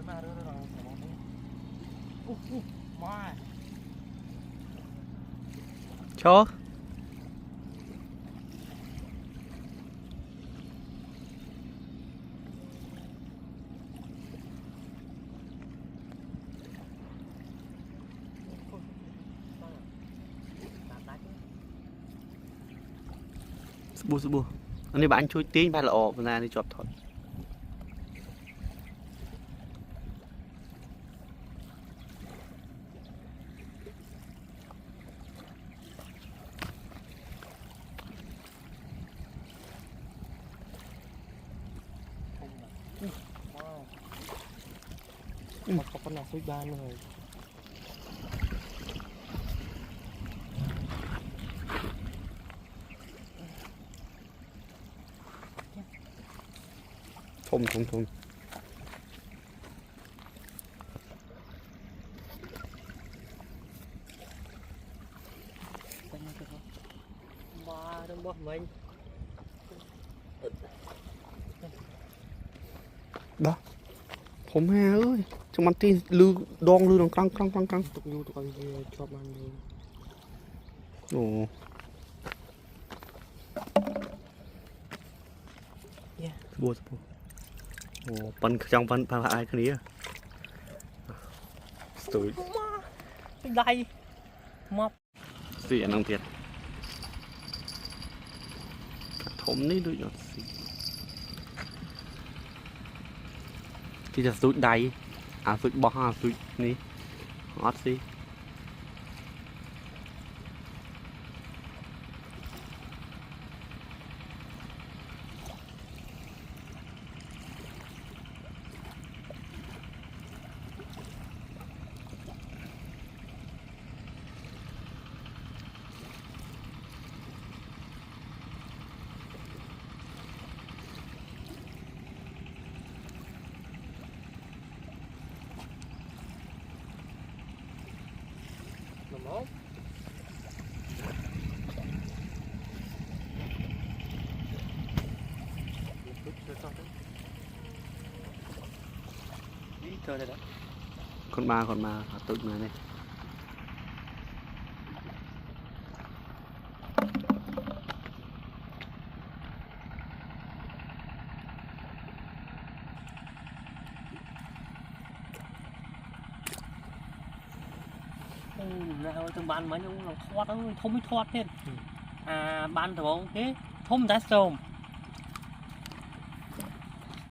มาเรื่อยๆมา โชว์สบู่อันนี้บ้านช่วยติ้งบ้านละออกนานี่จอบถอดเขาก็หนักซื้อบ้านเลยทมมาต้องบอกmình đóผมแม่เอ้ยจังมันตีลือดองลือดองกลางtục du tục ăn gì cho bạn đi โอ้สบู่โอ้ปันจังปันพาไอ้คนนี้สวย đây mập เสียน้องเตียนถมนี่ดูหยดสิที่จะสุดใดสุดบ่ห้าสุดนี่ฮอตสิmốt chơi đây đó คนมาตุ๊ดมาเนี่ยnào từng bàn mấy ông là thoát ơi không biết thoát hết ban thằng ông thế không đã xôm